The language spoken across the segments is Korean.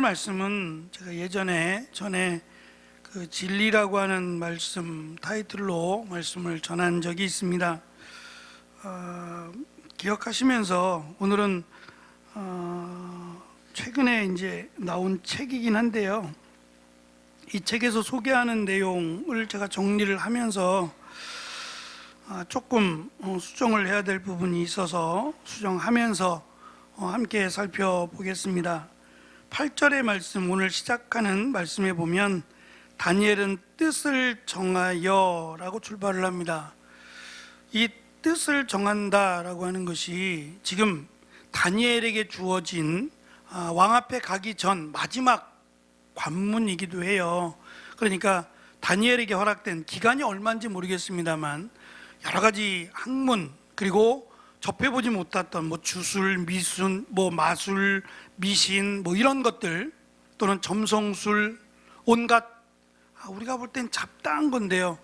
말씀은 제가 전에 그 진리라고 하는 말씀 타이틀로 말씀을 전한 적이 있습니다. 기억하시면서 오늘은 최근에 이제 나온 책이긴 한데요. 이 책에서 소개하는 내용을 제가 정리를 하면서 조금 수정을 해야 될 부분이 있어서 수정하면서 함께 살펴보겠습니다. 8절의 말씀, 오늘 시작하는 말씀에 보면 다니엘은 뜻을 정하여 라고 출발을 합니다. 이 뜻을 정한다 라고 하는 것이 지금 다니엘에게 주어진 왕 앞에 가기 전 마지막 관문이기도 해요. 그러니까 다니엘에게 허락된 기간이 얼마인지 모르겠습니다만 여러 가지 학문, 그리고 접해보지 못했던 주술, 미술, 마술, 미신 이런 것들, 또는 점성술, 온갖 우리가 볼 땐 잡다한 건데요.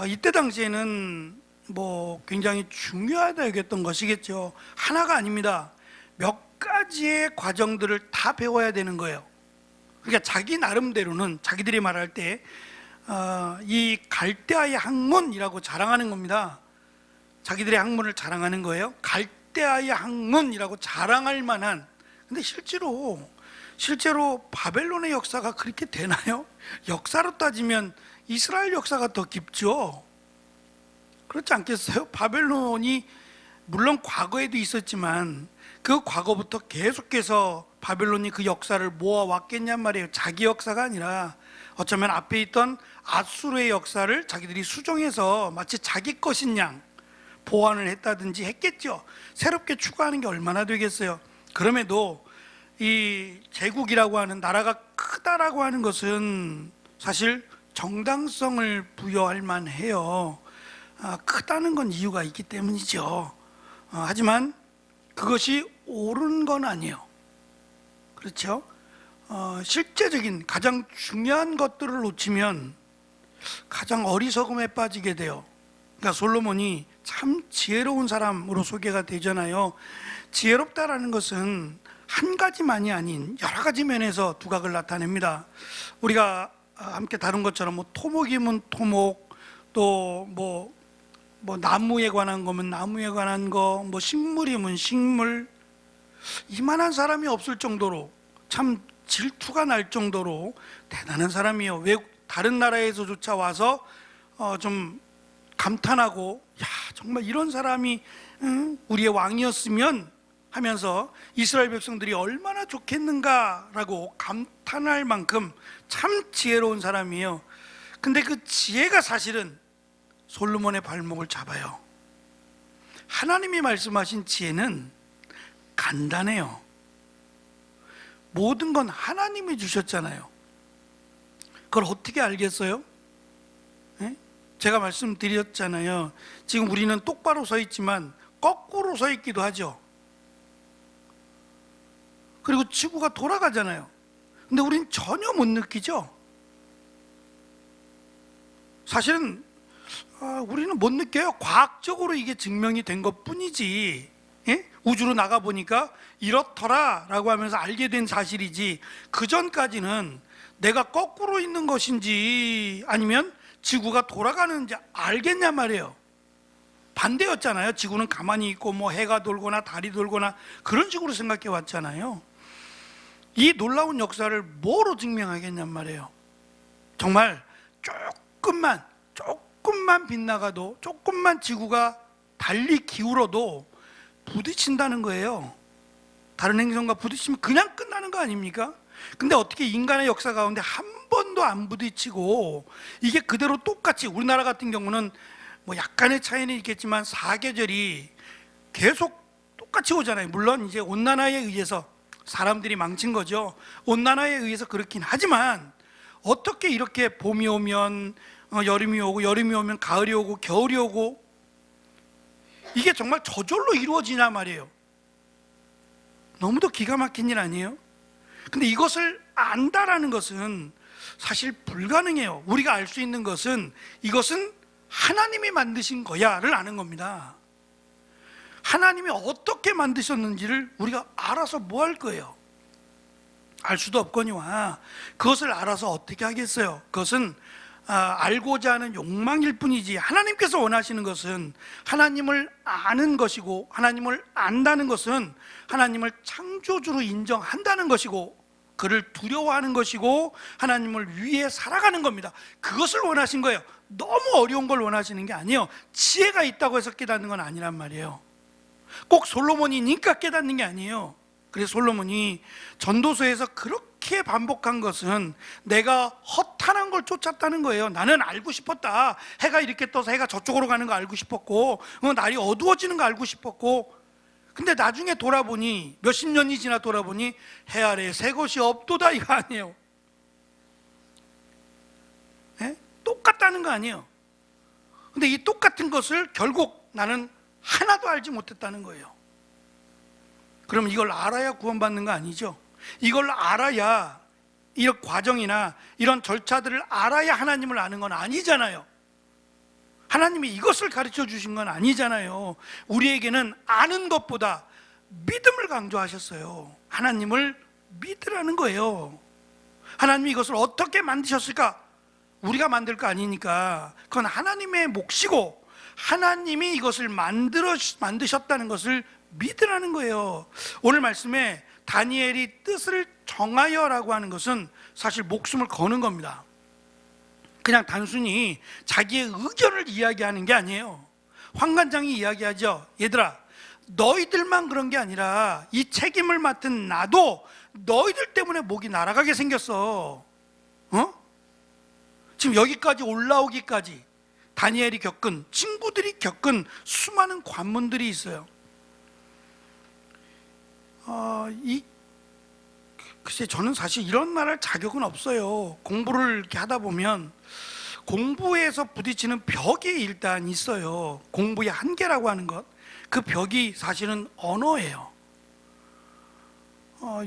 이때 당시에는 굉장히 중요하다 여겼던 것이겠죠. 하나가 아닙니다. 몇 가지의 과정들을 다 배워야 되는 거예요. 그러니까 자기 나름대로는 자기들이 말할 때 이 갈대아의 학문이라고 자랑하는 겁니다. 자기들의 학문을 자랑하는 거예요. 갈대아의 학문이라고 자랑할 만한. 근데 실제로 바벨론의 역사가 그렇게 되나요? 역사로 따지면 이스라엘 역사가 더 깊죠. 그렇지 않겠어요? 바벨론이 물론 과거에도 있었지만 그 과거부터 계속해서 바벨론이 그 역사를 모아왔겠냔 말이에요. 자기 역사가 아니라 어쩌면 앞에 있던 아수르의 역사를 자기들이 수정해서 마치 자기 것인 양 보완을 했다든지 했겠죠. 새롭게 추가하는 게 얼마나 되겠어요. 그럼에도 이 제국이라고 하는, 나라가 크다라고 하는 것은 사실 정당성을 부여할 만해요. 크다는 건 이유가 있기 때문이죠. 하지만 그것이 옳은 건 아니에요. 그렇죠? 실제적인 가장 중요한 것들을 놓치면 가장 어리석음에 빠지게 돼요. 그러니까 솔로몬이 참 지혜로운 사람으로 소개가 되잖아요. 지혜롭다라는 것은 한 가지만이 아닌 여러 가지 면에서 두각을 나타냅니다. 우리가 함께 다룬 것처럼 토목이면 토목, 또 나무에 관한 거면 나무에 관한 거, 식물이면 식물, 이만한 사람이 없을 정도로 참 질투가 날 정도로 대단한 사람이에요. 외국 다른 나라에서조차 와서 좀 감탄하고, 야, 정말 이런 사람이 우리의 왕이었으면 하면서 이스라엘 백성들이 얼마나 좋겠는가라고 감탄할 만큼 참 지혜로운 사람이에요. 근데 그 지혜가 사실은 솔로몬의 발목을 잡아요. 하나님이 말씀하신 지혜는 간단해요. 모든 건 하나님이 주셨잖아요. 그걸 어떻게 알겠어요? 제가 말씀드렸잖아요. 지금 우리는 똑바로 서 있지만 거꾸로 서 있기도 하죠. 그리고 지구가 돌아가잖아요. 근데 우리는 전혀 못 느끼죠. 사실은 우리는 못 느껴요. 과학적으로 이게 증명이 된 것 뿐이지, 우주로 나가보니까 이렇더라 라고 하면서 알게 된 사실이지, 그 전까지는 내가 거꾸로 있는 것인지 아니면 지구가 돌아가는지 알겠냐 말이에요. 반대였잖아요. 지구는 가만히 있고 해가 돌거나 달이 돌거나 그런 식으로 생각해 왔잖아요. 이 놀라운 역사를 뭐로 증명하겠냔 말이에요. 정말 조금만 빗나가도, 조금만 지구가 달리 기울어도 부딪힌다는 거예요. 다른 행성과 부딪히면 그냥 끝나는 거 아닙니까? 근데 어떻게 인간의 역사 가운데 한 번도 안 부딪히고 이게 그대로 똑같이, 우리나라 같은 경우는 약간의 차이는 있겠지만 사계절이 계속 똑같이 오잖아요. 물론 이제 온난화에 의해서 사람들이 망친 거죠. 온난화에 의해서 그렇긴 하지만 어떻게 이렇게 봄이 오면 여름이 오고, 여름이 오면 가을이 오고, 겨울이 오고, 이게 정말 저절로 이루어지냐 말이에요. 너무도 기가 막힌 일 아니에요? 근데 이것을 안다라는 것은 사실 불가능해요. 우리가 알 수 있는 것은 이것은 하나님이 만드신 거야를 아는 겁니다. 하나님이 어떻게 만드셨는지를 우리가 알아서 뭐 할 거예요? 알 수도 없거니와 그것을 알아서 어떻게 하겠어요? 그것은 알고자 하는 욕망일 뿐이지, 하나님께서 원하시는 것은 하나님을 아는 것이고, 하나님을 안다는 것은 하나님을 창조주로 인정한다는 것이고, 그를 두려워하는 것이고, 하나님을 위해 살아가는 겁니다. 그것을 원하신 거예요. 너무 어려운 걸 원하시는 게 아니에요. 지혜가 있다고 해서 깨닫는 건 아니란 말이에요. 꼭 솔로몬이니까 깨닫는 게 아니에요. 그래서 솔로몬이 전도서에서 그렇게 반복한 것은 내가 허탄한 걸 쫓았다는 거예요. 나는 알고 싶었다. 해가 이렇게 떠서 해가 저쪽으로 가는 거 알고 싶었고, 날이 어두워지는 거 알고 싶었고, 근데 나중에 돌아보니, 몇십 년이 지나 돌아보니 해 아래 새 것이 없도다, 이거 아니에요. 네? 똑같다는 거 아니에요. 근데 이 똑같은 것을 결국 나는 하나도 알지 못했다는 거예요. 그럼 이걸 알아야 구원받는 거 아니죠? 이걸 알아야, 이런 과정이나 이런 절차들을 알아야 하나님을 아는 건 아니잖아요. 하나님이 이것을 가르쳐 주신 건 아니잖아요. 우리에게는 아는 것보다 믿음을 강조하셨어요. 하나님을 믿으라는 거예요. 하나님이 이것을 어떻게 만드셨을까? 우리가 만들 거 아니니까 그건 하나님의 몫이고, 하나님이 이것을 만드셨다는 것을 믿으라는 거예요. 오늘 말씀에 다니엘이 뜻을 정하여라고 하는 것은 사실 목숨을 거는 겁니다. 그냥 단순히 자기의 의견을 이야기하는 게 아니에요. 환관장이 이야기하죠. 얘들아, 너희들만 그런 게 아니라 이 책임을 맡은 나도 너희들 때문에 목이 날아가게 생겼어. 지금 여기까지 올라오기까지 다니엘이 겪은, 친구들이 겪은 수많은 관문들이 있어요. 글쎄, 저는 사실 이런 말할 자격은 없어요. 공부를 이렇게 하다 보면 공부에서 부딪히는 벽이 일단 있어요. 공부의 한계라고 하는 것, 그 벽이 사실은 언어예요.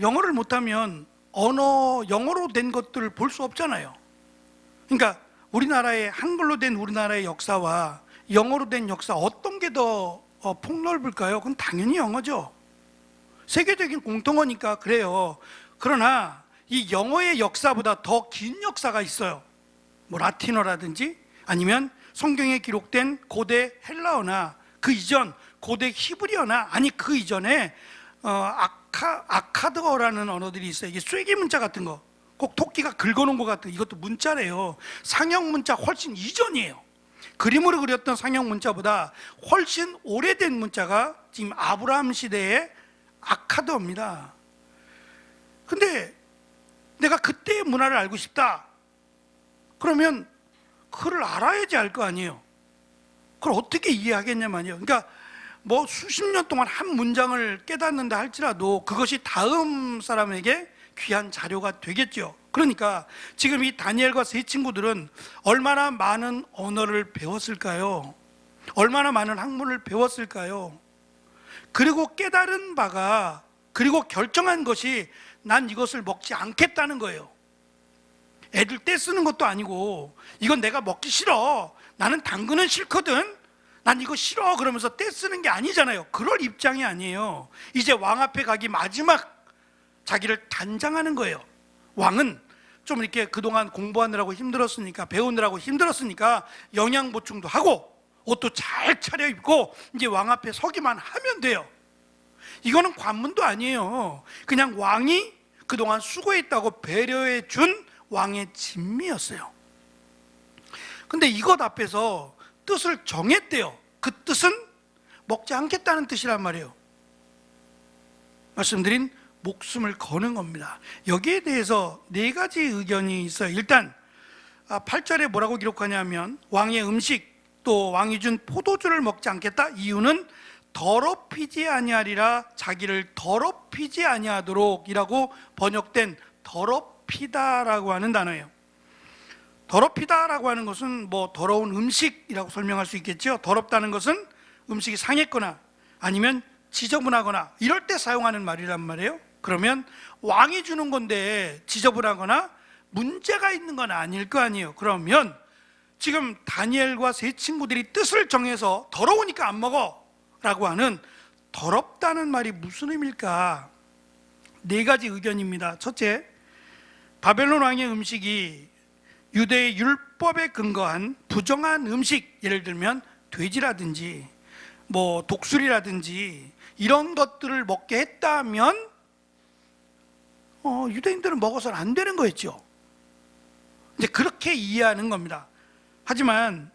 영어를 못하면 영어로 된 것들을 볼 수 없잖아요. 그러니까 우리나라의 한글로 된 우리나라의 역사와 영어로 된 역사, 어떤 게 더 폭넓을까요? 그건 당연히 영어죠. 세계적인 공통어니까 그래요. 그러나 이 영어의 역사보다 더 긴 역사가 있어요. 뭐 라틴어라든지 아니면 성경에 기록된 고대 헬라어나 그 이전 고대 히브리어나, 아니 그 이전에 아카드어라는 언어들이 있어요. 이게 쐐기 문자 같은 거, 꼭 토끼가 긁어놓은 것 같은, 이것도 문자래요. 상형 문자 훨씬 이전이에요. 그림으로 그렸던 상형 문자보다 훨씬 오래된 문자가 지금 아브라함 시대의 아카드어입니다. 근데 내가 그때의 문화를 알고 싶다, 그러면 그걸 알아야지 알 거 아니에요. 그걸 어떻게 이해하겠냐 말이에요. 그러니까 뭐 수십 년 동안 한 문장을 깨닫는다 할지라도 그것이 다음 사람에게 귀한 자료가 되겠죠. 그러니까 지금 이 다니엘과 세 친구들은 얼마나 많은 언어를 배웠을까요? 얼마나 많은 학문을 배웠을까요? 그리고 깨달은 바가, 그리고 결정한 것이 난 이것을 먹지 않겠다는 거예요. 애들 떼쓰는 것도 아니고, 이건 내가 먹기 싫어, 나는 당근은 싫거든, 난 이거 싫어, 그러면서 떼쓰는 게 아니잖아요. 그럴 입장이 아니에요. 이제 왕 앞에 가기 마지막 자기를 단장하는 거예요. 왕은 좀 이렇게 그동안 공부하느라고 힘들었으니까, 배우느라고 힘들었으니까 영양 보충도 하고 옷도 잘 차려입고 이제 왕 앞에 서기만 하면 돼요. 이거는 관문도 아니에요. 그냥 왕이 그동안 수고했다고 배려해 준 왕의 진미였어요. 근데 이것 앞에서 뜻을 정했대요. 그 뜻은 먹지 않겠다는 뜻이란 말이에요. 말씀드린 목숨을 거는 겁니다. 여기에 대해서 네 가지 의견이 있어요. 일단 8절에 뭐라고 기록하냐면, 왕의 음식 또 왕이 준 포도주를 먹지 않겠다. 이유는 더럽히지 아니하리라, 자기를 더럽히지 아니하도록 이라고 번역된 더럽히다라고 하는 단어예요. 더럽히다라고 하는 것은 뭐 더러운 음식이라고 설명할 수 있겠죠. 더럽다는 것은 음식이 상했거나 아니면 지저분하거나 이럴 때 사용하는 말이란 말이에요. 그러면 왕이 주는 건데 지저분하거나 문제가 있는 건 아닐 거 아니에요. 그러면 지금 다니엘과 세 친구들이 뜻을 정해서 더러우니까 안 먹어 라고 하는 더럽다는 말이 무슨 의미일까? 네 가지 의견입니다. 첫째, 바벨론 왕의 음식이 유대의 율법에 근거한 부정한 음식, 예를 들면 돼지라든지 뭐 독수리라든지 이런 것들을 먹게 했다면 유대인들은 먹어서는 안 되는 거였죠. 이제 그렇게 이해하는 겁니다. 하지만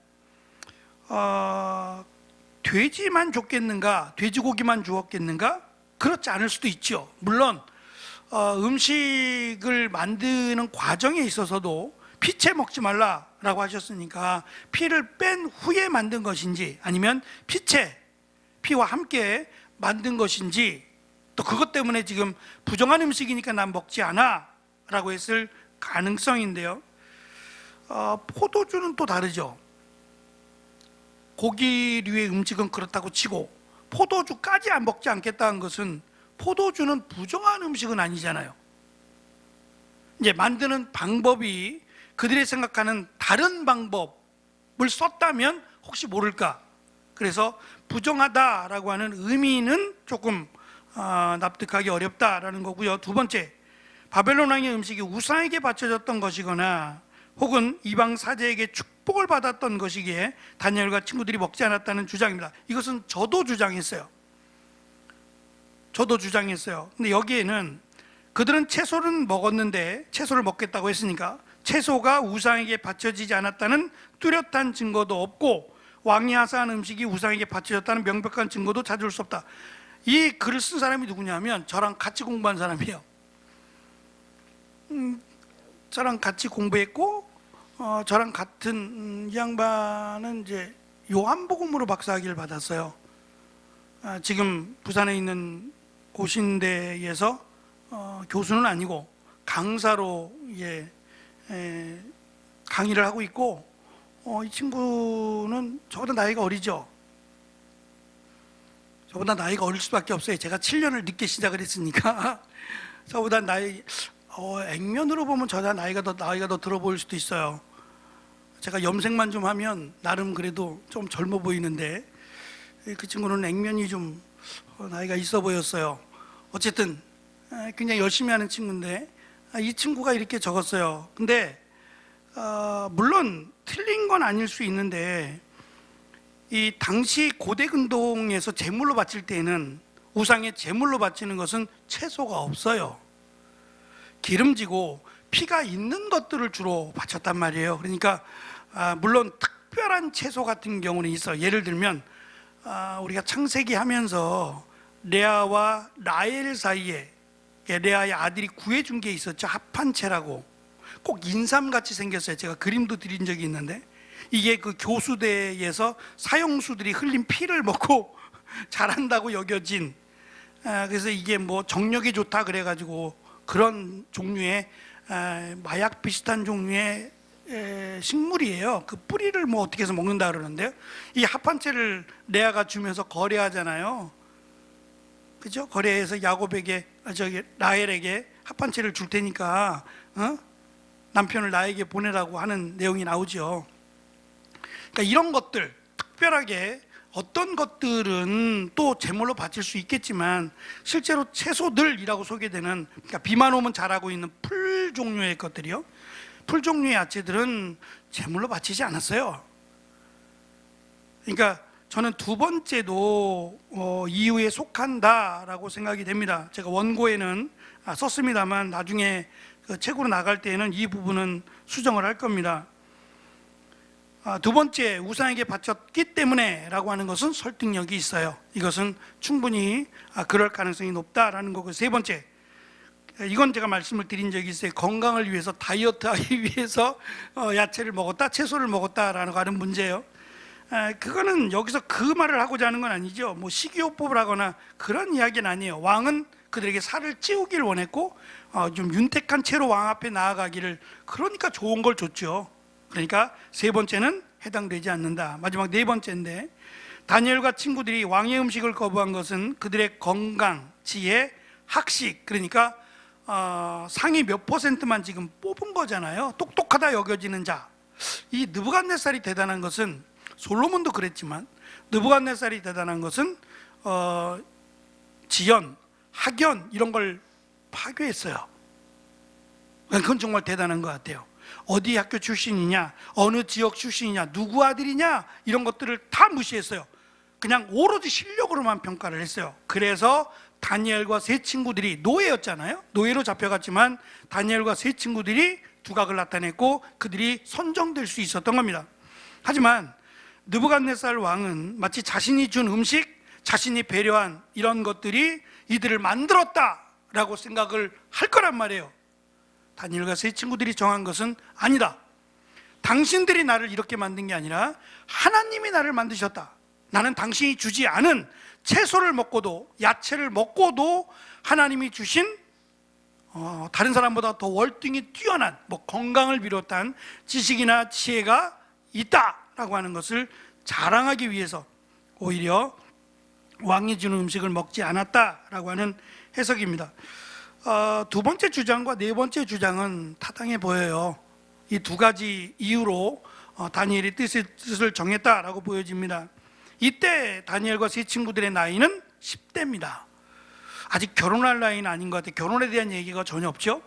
돼지만 줬겠는가, 돼지고기만 주었겠는가? 그렇지 않을 수도 있죠. 물론 음식을 만드는 과정에 있어서도 피채 먹지 말라라고 하셨으니까 피를 뺀 후에 만든 것인지 아니면 피와 함께 만든 것인지, 또 그것 때문에 지금 부정한 음식이니까 난 먹지 않아 라고 했을 가능성인데요. 포도주는 또 다르죠. 고기류의 음식은 그렇다고 치고 포도주까지 안 먹지 않겠다는 것은, 포도주는 부정한 음식은 아니잖아요. 이제 만드는 방법이 그들이 생각하는 다른 방법을 썼다면 혹시 모를까, 그래서 부정하다라고 하는 의미는 조금 납득하기 어렵다라는 거고요. 두 번째, 바벨론 왕의 음식이 우상에게 바쳐졌던 것이거나 혹은 이방 사제에게 축복을 받았던 것이기에 다니엘과 친구들이 먹지 않았다는 주장입니다. 이것은 저도 주장했어요. 근데 여기에는 그들은 채소는 먹었는데, 채소를 먹겠다고 했으니까 채소가 우상에게 바쳐지지 않았다는 뚜렷한 증거도 없고, 왕이 하사한 음식이 우상에게 바쳐졌다는 명백한 증거도 찾을 수 없다. 이 글을 쓴 사람이 누구냐면 저랑 같이 공부한 사람이에요. 저랑 같이 공부했고, 저랑 같은 이 양반은 이제 요한복음으로 박사학위를 받았어요. 지금 부산에 있는 고신대에서 교수는 아니고 강사로 강의를 하고 있고, 이 친구는 저보다 나이가 어리죠. 저보다 나이가 어릴 수밖에 없어요. 제가 7년을 늦게 시작을 했으니까 저보다 액면으로 보면 저보다 나이가 더 들어 보일 수도 있어요. 제가 염색만 좀 하면 나름 그래도 좀 젊어 보이는데, 그 친구는 액면이 좀 나이가 있어 보였어요. 어쨌든 굉장히 열심히 하는 친구인데, 이 친구가 이렇게 적었어요. 근데 물론 틀린 건 아닐 수 있는데, 이 당시 고대 근동에서 제물로 바칠 때에는, 우상의 제물로 바치는 것은 채소가 없어요. 기름지고 피가 있는 것들을 주로 바쳤단 말이에요. 그러니까 물론 특별한 채소 같은 경우는 있어요. 예를 들면 우리가 창세기 하면서 레아와 라헬 사이에 레아의 아들이 구해준 게 있었죠. 합한채라고. 꼭 인삼같이 생겼어요. 제가 그림도 드린 적이 있는데, 이게 그 교수대에서 사형수들이 흘린 피를 먹고 자란다고 여겨진, 그래서 이게 뭐 정력에 좋다 그래가지고 그런 종류의 마약 비슷한 종류의 식물이에요. 그 뿌리를 뭐 어떻게 해서 먹는다 그러는데요. 이 합한채를 레아가 주면서 거래하잖아요. 그죠? 거래해서 라헬에게 합한채를 줄 테니까 남편을 나에게 보내라고 하는 내용이 나오죠. 그러니까 이런 것들, 특별하게 어떤 것들은 또 제물로 바칠 수 있겠지만, 실제로 채소들이라고 소개되는, 그러니까 비만 오면 자라고 있는 풀 종류의 것들이요, 풀 종류의 야채들은 제물로 바치지 않았어요. 그러니까 저는 두 번째도 이유에 속한다라고 생각이 됩니다. 제가 원고에는 썼습니다만 나중에 그 책으로 나갈 때에는 이 부분은 수정을 할 겁니다. 두 번째, 우상에게 바쳤기 때문에 라고 하는 것은 설득력이 있어요. 이것은 충분히 그럴 가능성이 높다라는 거고, 세 번째, 이건 제가 말씀을 드린 적이 있어요. 건강을 위해서, 다이어트 하기 위해서 야채를 먹었다, 채소를 먹었다라는 하는 문제예요. 그거는 여기서 그 말을 하고자 하는 건 아니죠. 뭐 식이요법을 하거나 그런 이야기는 아니에요. 왕은 그들에게 살을 찌우길 원했고, 좀 윤택한 채로 왕 앞에 나아가기를, 그러니까 좋은 걸 줬죠. 그러니까 세 번째는 해당되지 않는다. 마지막 네 번째인데, 다니엘과 친구들이 왕의 음식을 거부한 것은 그들의 건강, 지혜, 학식, 그러니까 상위 몇 %만 지금 뽑은 거잖아요. 똑똑하다 여겨지는 자. 이 느부갓네살이 대단한 것은, 솔로몬도 그랬지만 느부갓네살이 대단한 것은 지연, 학연 이런 걸 파괴했어요. 그건 정말 대단한 것 같아요. 어디 학교 출신이냐, 어느 지역 출신이냐, 누구 아들이냐, 이런 것들을 다 무시했어요. 그냥 오로지 실력으로만 평가를 했어요. 그래서 다니엘과 세 친구들이, 노예였잖아요. 노예로 잡혀갔지만 다니엘과 세 친구들이 두각을 나타냈고 그들이 선정될 수 있었던 겁니다. 하지만 느부갓네살 왕은 마치 자신이 준 음식, 자신이 배려한 이런 것들이 이들을 만들었다라고 생각을 할 거란 말이에요. 다니엘과 세 친구들이 정한 것은 아니다. 당신들이 나를 이렇게 만든 게 아니라 하나님이 나를 만드셨다. 나는 당신이 주지 않은 채소를 먹고도, 야채를 먹고도 하나님이 주신 다른 사람보다 더 월등히 뛰어난 건강을 비롯한 지식이나 지혜가 있다라고 하는 것을 자랑하기 위해서 오히려 왕이 주는 음식을 먹지 않았다라고 하는 해석입니다. 두 번째 주장과 네 번째 주장은 타당해 보여요. 이 두 가지 이유로 다니엘이 뜻을 정했다라고 보여집니다. 이때 다니엘과 세 친구들의 나이는 10대입니다. 아직 결혼할 나이는 아닌 것 같아요. 결혼에 대한 얘기가 전혀 없죠.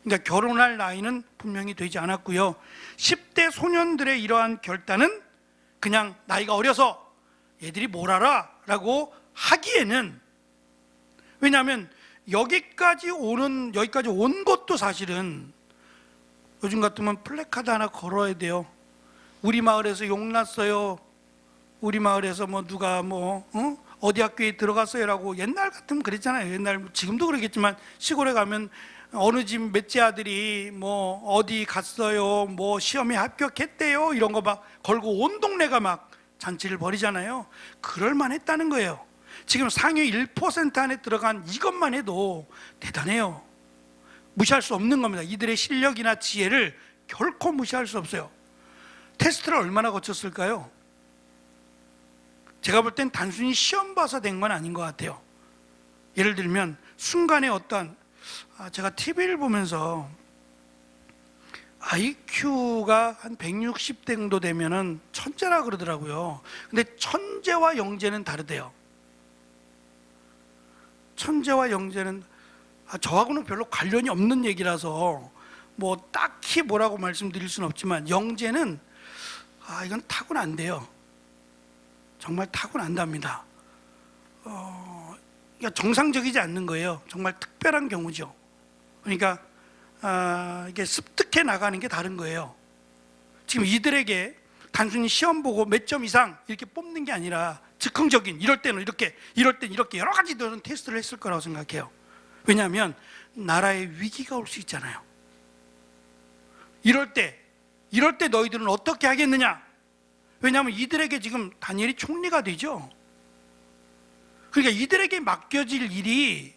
그러니까 결혼할 나이는 분명히 되지 않았고요. 10대 소년들의 이러한 결단은 그냥 나이가 어려서 얘들이 뭘 알아? 라고 하기에는, 왜냐하면 여기까지 온 것도 사실은 요즘 같으면 플래카드 하나 걸어야 돼요. 우리 마을에서 용났어요. 우리 마을에서 누가 어디 학교에 들어갔어요라고. 옛날 같으면 그랬잖아요. 옛날, 지금도 그러겠지만 시골에 가면 어느 집 몇째 아들이 어디 갔어요, 시험에 합격했대요, 이런 거 막 걸고 온 동네가 막 잔치를 벌이잖아요. 그럴만 했다는 거예요. 지금 상위 1% 안에 들어간 이것만 해도 대단해요. 무시할 수 없는 겁니다. 이들의 실력이나 지혜를 결코 무시할 수 없어요. 테스트를 얼마나 거쳤을까요? 제가 볼 땐 단순히 시험 봐서 된 건 아닌 것 같아요. 예를 들면 순간에 제가 TV를 보면서 IQ가 한 160 정도 되면은 천재라 그러더라고요. 근데 천재와 영재는 다르대요. 천재와 영재는 저하고는 별로 관련이 없는 얘기라서 딱히 뭐라고 말씀드릴 수는 없지만, 영재는 이건 타고난대요. 정말 타고난답니다. 그러니까 정상적이지 않는 거예요. 정말 특별한 경우죠. 그러니까 이게 습득해 나가는 게 다른 거예요. 지금 이들에게 단순히 시험 보고 몇 점 이상 이렇게 뽑는 게 아니라 즉흥적인, 이럴 때는 이렇게, 이럴 땐 이렇게 여러 가지 테스트를 했을 거라고 생각해요. 왜냐하면 나라에 위기가 올 수 있잖아요. 이럴 때 너희들은 어떻게 하겠느냐? 왜냐하면 이들에게 지금 다니엘이 총리가 되죠. 그러니까 이들에게 맡겨질 일이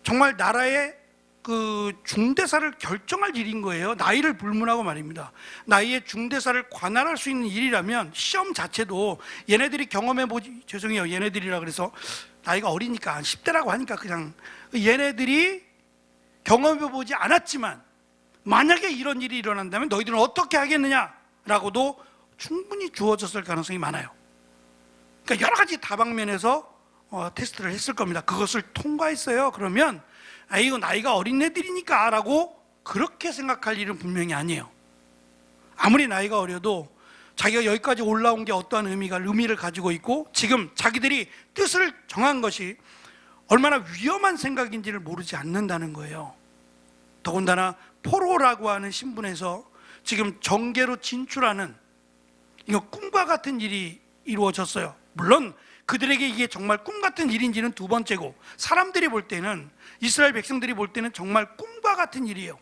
정말 나라의 그 중대사를 결정할 일인 거예요. 나이를 불문하고 말입니다. 나이의 중대사를 관할할 수 있는 일이라면 시험 자체도 얘네들이 경험해보지, 죄송해요, 얘네들이라 그래서 나이가 어리니까 10대라고 하니까 그냥, 얘네들이 경험해보지 않았지만 만약에 이런 일이 일어난다면 너희들은 어떻게 하겠느냐라고도 충분히 주어졌을 가능성이 많아요. 그러니까 여러 가지 다방면에서 테스트를 했을 겁니다. 그것을 통과했어요. 그러면 이거 나이가 어린 애들이니까 라고 그렇게 생각할 일은 분명히 아니에요. 아무리 나이가 어려도 자기가 여기까지 올라온 게 어떠한 의미를 가지고 있고, 지금 자기들이 뜻을 정한 것이 얼마나 위험한 생각인지를 모르지 않는다는 거예요. 더군다나 포로라고 하는 신분에서 지금 정계로 진출하는, 이거 꿈과 같은 일이 이루어졌어요. 물론 그들에게 이게 정말 꿈 같은 일인지는 두 번째고, 사람들이 볼 때는, 이스라엘 백성들이 볼 때는 정말 꿈과 같은 일이에요.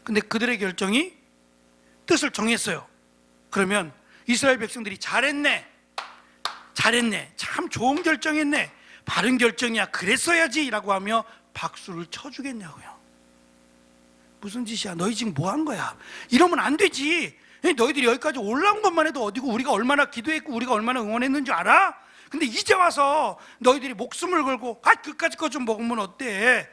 근데 그들의 결정이 뜻을 정했어요. 그러면 이스라엘 백성들이 잘했네, 참 좋은 결정했네, 바른 결정이야, 그랬어야지 라고 하며 박수를 쳐주겠냐고요. 무슨 짓이야, 너희 지금 뭐 한 거야, 이러면 안 되지. 너희들이 여기까지 올라온 것만 해도 어디고, 우리가 얼마나 기도했고 우리가 얼마나 응원했는 줄 알아? 근데 이제 와서 너희들이 목숨을 걸고 그까짓 거 좀 먹으면 어때?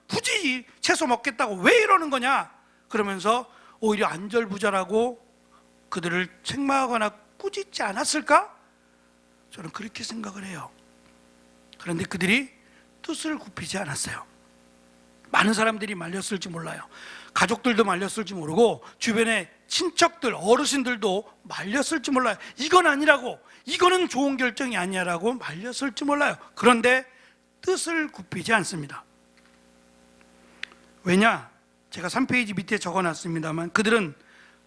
굳이 채소 먹겠다고 왜 이러는 거냐? 그러면서 오히려 안절부절하고 그들을 책망하거나 꾸짖지 않았을까? 저는 그렇게 생각을 해요. 그런데 그들이 뜻을 굽히지 않았어요. 많은 사람들이 말렸을지 몰라요. 가족들도 말렸을지 모르고 주변의 친척들, 어르신들도 말렸을지 몰라요. 이건 아니라고, 이거는 좋은 결정이 아니야라고 말렸을지 몰라요. 그런데 뜻을 굽히지 않습니다. 왜냐? 제가 3페이지 밑에 적어놨습니다만 그들은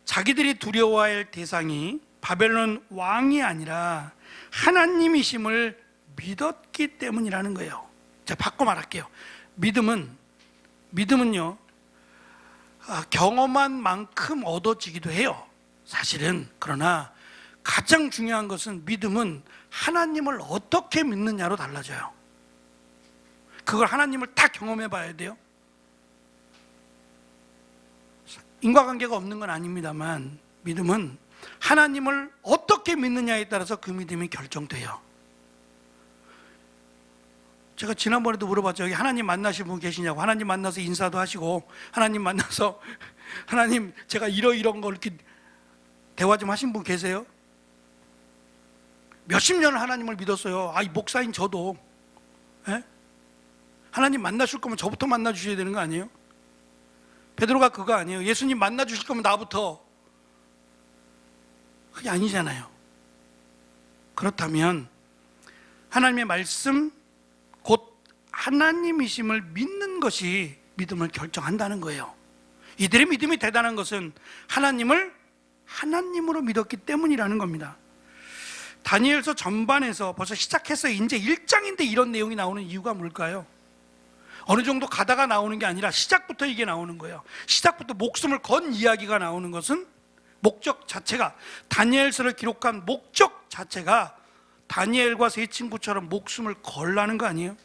자기들이 두려워할 대상이 바벨론 왕이 아니라 하나님이심을 믿었기 때문이라는 거예요. 자, 바꿔 말할게요. 믿음은요, 경험한 만큼 얻어지기도 해요, 사실은. 그러나 가장 중요한 것은 믿음은 하나님을 어떻게 믿느냐로 달라져요. 그걸 하나님을 다 경험해 봐야 돼요. 인과관계가 없는 건 아닙니다만 믿음은 하나님을 어떻게 믿느냐에 따라서 그 믿음이 결정돼요. 제가 지난번에도 물어봤죠. 여기 하나님 만나실 분 계시냐고. 하나님 만나서 인사도 하시고, 하나님 만나서 하나님 제가 이런 거 이렇게 대화 좀 하신 분 계세요? 몇십 년을 하나님을 믿었어요. 이 목사인 저도. 에? 하나님 만나실 거면 저부터 만나 주셔야 되는 거 아니에요? 베드로가 그거 아니에요. 예수님 만나 주실 거면 나부터. 그게 아니잖아요. 그렇다면 하나님의 말씀, 곧 하나님이심을 믿는 것이 믿음을 결정한다는 거예요. 이들의 믿음이 대단한 것은 하나님을 하나님으로 믿었기 때문이라는 겁니다. 다니엘서 전반에서 벌써 시작해서 이제 1장인데 이런 내용이 나오는 이유가 뭘까요? 어느 정도 가다가 나오는 게 아니라 시작부터 이게 나오는 거예요. 시작부터 목숨을 건 이야기가 나오는 것은 목적 자체가, 다니엘서를 기록한 목적 자체가 다니엘과 세 친구처럼 목숨을 걸라는 거 아니에요?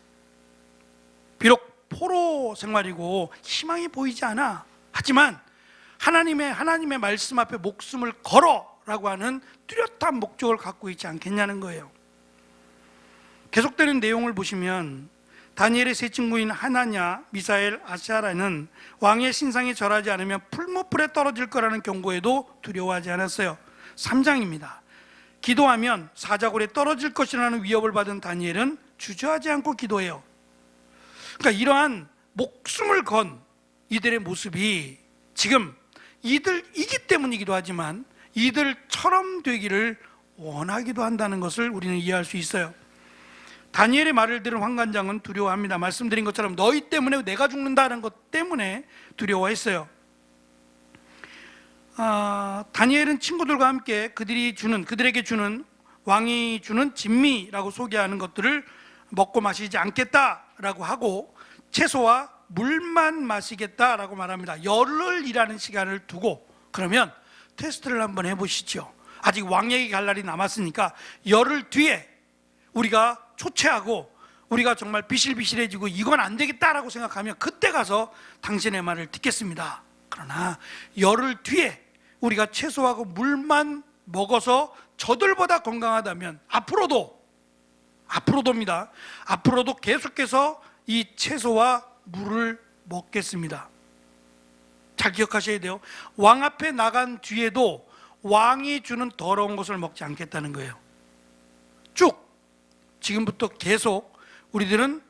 비록 포로 생활이고 희망이 보이지 않아. 하지만 하나님의 말씀 앞에 목숨을 걸어라고 하는 뚜렷한 목적을 갖고 있지 않겠냐는 거예요. 계속되는 내용을 보시면 다니엘의 세 친구인 하나냐, 미사엘, 아시아라는 왕의 신상에 절하지 않으면 풀무불에 떨어질 거라는 경고에도 두려워하지 않았어요. 3장입니다. 기도하면 사자굴에 떨어질 것이라는 위협을 받은 다니엘은 주저하지 않고 기도해요. 그러니까 이러한 목숨을 건 이들의 모습이 지금 이들이기 때문이기도 하지만 이들처럼 되기를 원하기도 한다는 것을 우리는 이해할 수 있어요. 다니엘의 말을 들은 환관장은 두려워합니다. 말씀드린 것처럼 너희 때문에 내가 죽는다는 것 때문에 두려워했어요. 다니엘은 친구들과 함께 그들에게 주는 왕이 주는 진미라고 소개하는 것들을 먹고 마시지 않겠다라고 하고 채소와 물만 마시겠다라고 말합니다. 열흘이라는 시간을 두고, 그러면 테스트를 한번 해보시죠. 아직 왕에게 갈 날이 남았으니까 열흘 뒤에 우리가 초췌하고 우리가 정말 비실비실해지고 이건 안 되겠다라고 생각하면 그때 가서 당신의 말을 듣겠습니다. 그러나 열흘 뒤에 우리가 채소하고 물만 먹어서 저들보다 건강하다면 앞으로도입니다. 앞으로도 계속해서 이 채소와 물을 먹겠습니다. 잘 기억하셔야 돼요. 왕 앞에 나간 뒤에도 왕이 주는 더러운 것을 먹지 않겠다는 거예요. 쭉 지금부터 계속 우리들은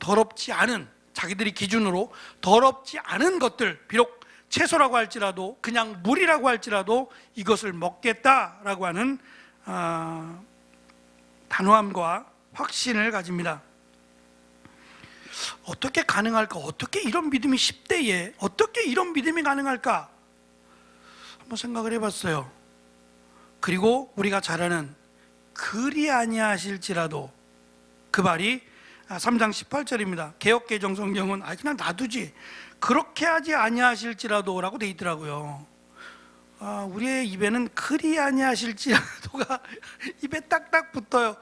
더럽지 않은, 자기들이 기준으로 더럽지 않은 것들, 비록 채소라고 할지라도 그냥 물이라고 할지라도 이것을 먹겠다라고 하는 단호함과 확신을 가집니다. 어떻게 가능할까? 어떻게 이런 믿음이 10대에 어떻게 이런 믿음이 가능할까? 한번 생각을 해봤어요. 그리고 우리가 잘 아는 그리 아니하실지라도, 그 말이 3장 18절입니다. 개역개정 성경은 그냥 놔두지, 그렇게 하지 아니하실지라도 라고 돼 있더라고요. 우리의 입에는 그리 아니하실지라도가 입에 딱딱 붙어요.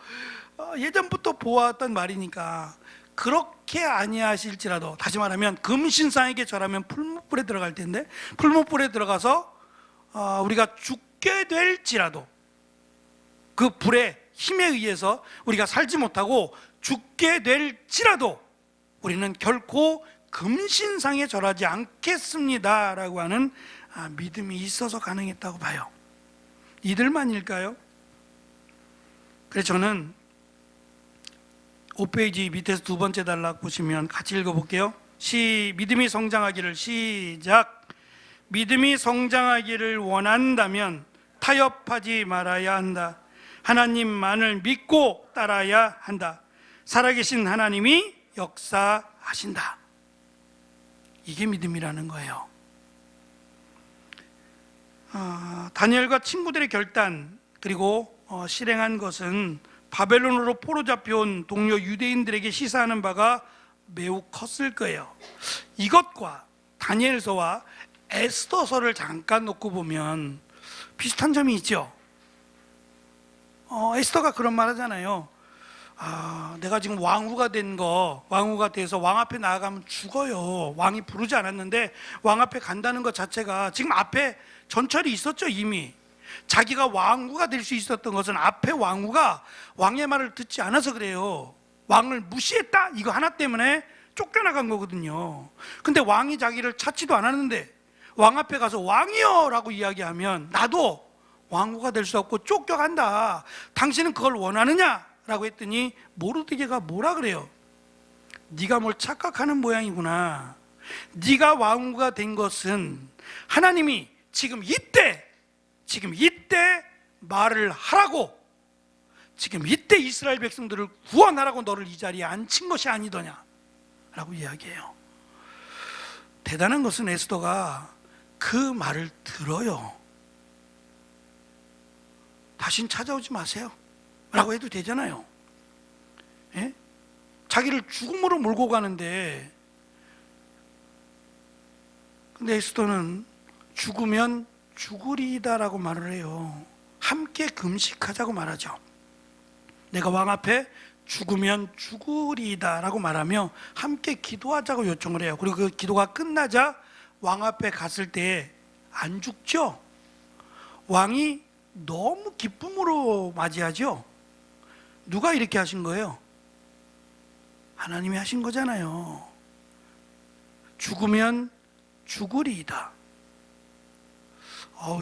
예전부터 보아왔던 말이니까. 그렇게 아니하실지라도, 다시 말하면 금신상에게 절하면 풀무불에 들어갈 텐데, 풀무불에 들어가서 우리가 죽게 될지라도, 그 불의 힘에 의해서 우리가 살지 못하고 죽게 될지라도 우리는 결코 금신상에 절하지 않겠습니다 라고 하는 믿음이 있어서 가능했다고 봐요. 이들만일까요? 그래서 저는 5페이지 밑에서 두 번째 단락 보시면 같이 읽어볼게요. 믿음이 성장하기를 시작. 믿음이 성장하기를 원한다면 타협하지 말아야 한다. 하나님만을 믿고 따라야 한다. 살아계신 하나님이 역사하신다. 이게 믿음이라는 거예요. 다니엘과 친구들의 결단 그리고 실행한 것은 바벨론으로 포로 잡혀온 동료 유대인들에게 시사하는 바가 매우 컸을 거예요. 이것과 다니엘서와 에스더서를 잠깐 놓고 보면 비슷한 점이 있죠. 에스더가 그런 말 하잖아요. 내가 지금 왕후가 돼서 왕 앞에 나아가면 죽어요. 왕이 부르지 않았는데 왕 앞에 간다는 것 자체가 지금 앞에 전철이 있었죠. 이미 자기가 왕후가 될 수 있었던 것은 앞에 왕후가 왕의 말을 듣지 않아서 그래요. 왕을 무시했다, 이거 하나 때문에 쫓겨나간 거거든요. 근데 왕이 자기를 찾지도 않았는데 왕 앞에 가서 왕이여 라고 이야기하면 나도 왕후가 될 수 없고 쫓겨간다, 당신은 그걸 원하느냐 라고 했더니 모르드게가 뭐라 그래요? 네가 뭘 착각하는 모양이구나. 네가 왕후가 된 것은 하나님이 지금 이때 말을 하라고, 지금 이때 이스라엘 백성들을 구원하라고 너를 이 자리에 앉힌 것이 아니더냐 라고 이야기해요. 대단한 것은 에스더가 그 말을 들어요. 다신 찾아오지 마세요 라고 해도 되잖아요. 예? 자기를 죽음으로 몰고 가는데, 근데 에스더는 죽으면 죽으리다 라고 말을 해요. 함께 금식하자고 말하죠. 내가 왕 앞에 죽으면 죽으리다 라고 말하며 함께 기도하자고 요청을 해요. 그리고 그 기도가 끝나자 왕 앞에 갔을 때 안 죽죠. 왕이 너무 기쁨으로 맞이하죠. 누가 이렇게 하신 거예요? 하나님이 하신 거잖아요. 죽으면 죽으리이다.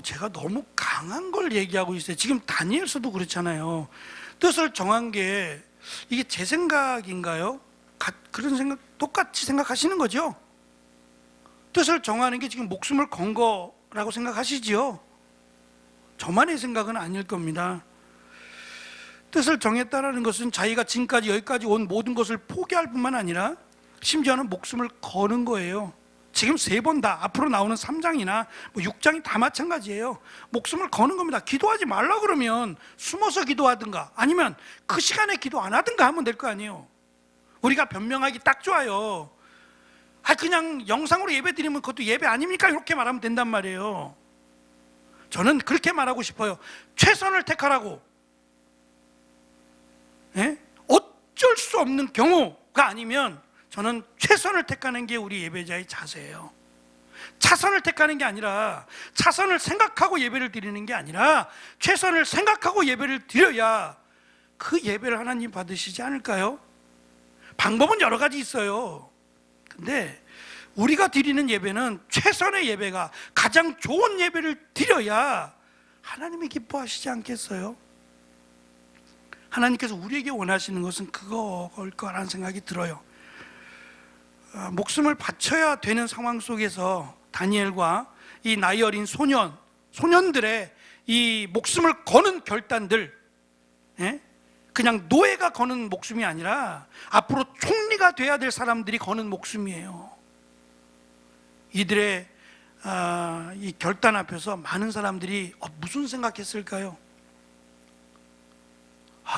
제가 너무 강한 걸 얘기하고 있어요. 지금 다니엘서도 그렇잖아요. 뜻을 정한 게 이게 제 생각인가요? 그런 생각 똑같이 생각하시는 거죠? 뜻을 정하는 게 지금 목숨을 건 거라고 생각하시지요? 저만의 생각은 아닐 겁니다. 뜻을 정했다는 것은 자기가 지금까지 여기까지 온 모든 것을 포기할 뿐만 아니라 심지어는 목숨을 거는 거예요. 지금 3번 다, 앞으로 나오는 3장이나 6장이 다 마찬가지예요. 목숨을 거는 겁니다. 기도하지 말라 그러면 숨어서 기도하든가 아니면 그 시간에 기도 안 하든가 하면 될 거 아니에요. 우리가 변명하기 딱 좋아요. 그냥 영상으로 예배 드리면 그것도 예배 아닙니까? 이렇게 말하면 된단 말이에요. 저는 그렇게 말하고 싶어요. 최선을 택하라고. 예? 어쩔 수 없는 경우가 아니면 저는 최선을 택하는 게 우리 예배자의 자세예요. 차선을 택하는 게 아니라, 차선을 생각하고 예배를 드리는 게 아니라 최선을 생각하고 예배를 드려야 그 예배를 하나님 받으시지 않을까요? 방법은 여러 가지 있어요. 근데 우리가 드리는 예배는 최선의 예배가, 가장 좋은 예배를 드려야 하나님이 기뻐하시지 않겠어요? 하나님께서 우리에게 원하시는 것은 그거일 거라는 생각이 들어요. 목숨을 바쳐야 되는 상황 속에서 다니엘과 이 나이 어린 소년들의 이 목숨을 거는 결단들, 그냥 노예가 거는 목숨이 아니라 앞으로 총리가 돼야 될 사람들이 거는 목숨이에요. 이들의 이 결단 앞에서 많은 사람들이 무슨 생각했을까요?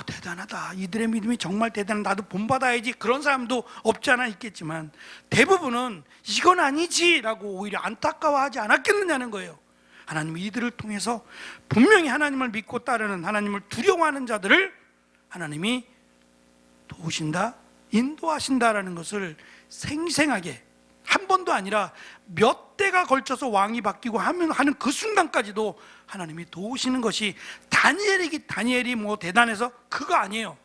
대단하다, 이들의 믿음이 정말 대단하다, 나도 본받아야지, 그런 사람도 없지 않아 있겠지만 대부분은 이건 아니지 라고 오히려 안타까워하지 않았겠느냐는 거예요. 하나님이 이들을 통해서 분명히 하나님을 믿고 따르는, 하나님을 두려워하는 자들을 하나님이 도우신다, 인도하신다라는 것을 생생하게, 한 번도 아니라 몇 대가 걸쳐서 왕이 바뀌고 하는 그 순간까지도 하나님이 도우시는 것이, 다니엘이 뭐 대단해서 그거 아니에요.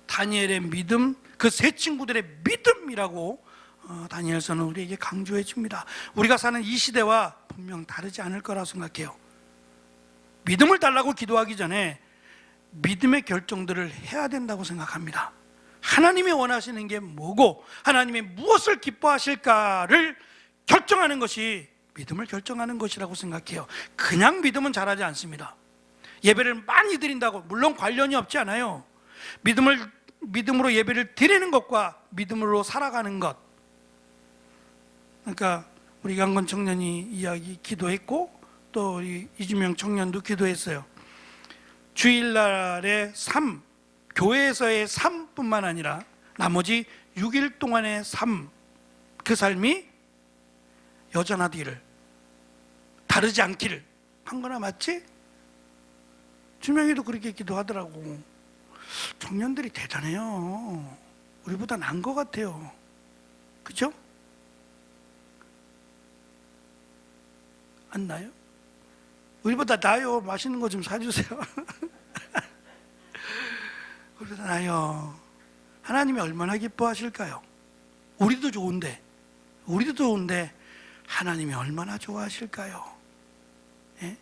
다니엘의 믿음, 그 세 친구들의 믿음이라고 다니엘서는 우리에게 강조해 줍니다. 우리가 사는 이 시대와 분명 다르지 않을 거라고 생각해요. 믿음을 달라고 기도하기 전에 믿음의 결정들을 해야 된다고 생각합니다. 하나님이 원하시는 게 뭐고 하나님이 무엇을 기뻐하실까를 결정하는 것이 믿음을 결정하는 것이라고 생각해요. 그냥 믿음은 잘하지 않습니다. 예배를 많이 드린다고 물론 관련이 없지 않아요. 믿음으로 예배를 드리는 것과 믿음으로 살아가는 것. 그러니까 우리 강건 청년이 이야기 기도했고 또 이주명 청년도 기도했어요. 주일날의 삶, 교회에서의 삶뿐만 아니라 나머지 6일 동안의 삶, 그 삶이 여전하기를, 다르지 않기를 한 거나 맞지? 주명이도 그렇게 기도하더라고. 청년들이 대단해요. 우리보다 나은 것 같아요. 그죠? 안 나요? 우리보다 나요. 맛있는 거 좀 사주세요. 우리보다 나요. 하나님이 얼마나 기뻐하실까요? 우리도 좋은데 하나님이 얼마나 좋아하실까요? 예?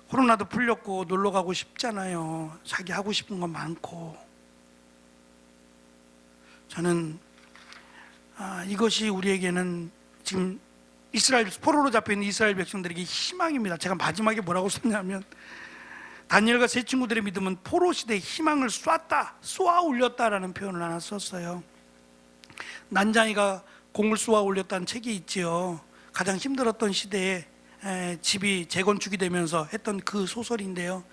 코로나도 풀렸고 놀러 가고 싶잖아요. 자기 하고 싶은 거 많고. 저는 이것이 우리에게는 지금 포로로 잡혀있는 이스라엘 백성들에게 희망입니다. 제가 마지막에 뭐라고 썼냐면 다니엘과 세 친구들의 믿음은 포로 시대의 희망을 쏘아 올렸다라는 표현을 하나 썼어요. 난장이가 공을 쏘아 올렸다는 책이 있지요. 가장 힘들었던 시대에 집이 재건축이 되면서 했던 그 소설인데요.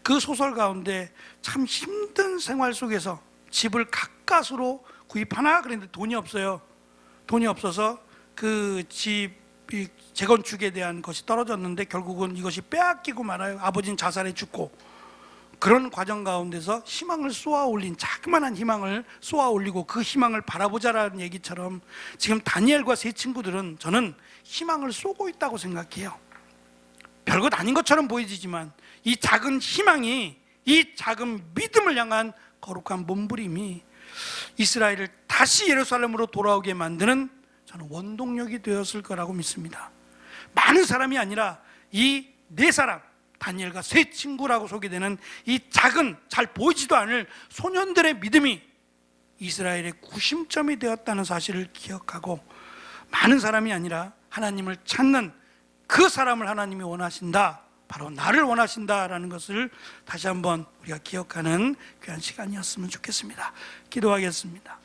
그 소설 가운데 참 힘든 생활 속에서 집을 가까스로 구입하나 그랬는데 돈이 없어요. 돈이 없어서 그 집이 재건축에 대한 것이 떨어졌는데 결국은 이것이 빼앗기고 말아요. 아버지는 자살해 죽고. 그런 과정 가운데서 희망을 쏘아올린, 자그마한 희망을 쏘아올리고 그 희망을 바라보자라는 얘기처럼 지금 다니엘과 세 친구들은 저는 희망을 쏘고 있다고 생각해요. 별것 아닌 것처럼 보이지만 이 작은 희망이, 이 작은 믿음을 향한 거룩한 몸부림이 이스라엘을 다시 예루살렘으로 돌아오게 만드는 저는 원동력이 되었을 거라고 믿습니다. 많은 사람이 아니라 이 네 사람, 다니엘과 세 친구라고 소개되는 이 작은, 잘 보이지도 않을 소년들의 믿음이 이스라엘의 구심점이 되었다는 사실을 기억하고 많은 사람이 아니라 하나님을 찾는 그 사람을 하나님이 원하신다, 바로 나를 원하신다라는 것을 다시 한번 우리가 기억하는 귀한 시간이었으면 좋겠습니다. 기도하겠습니다.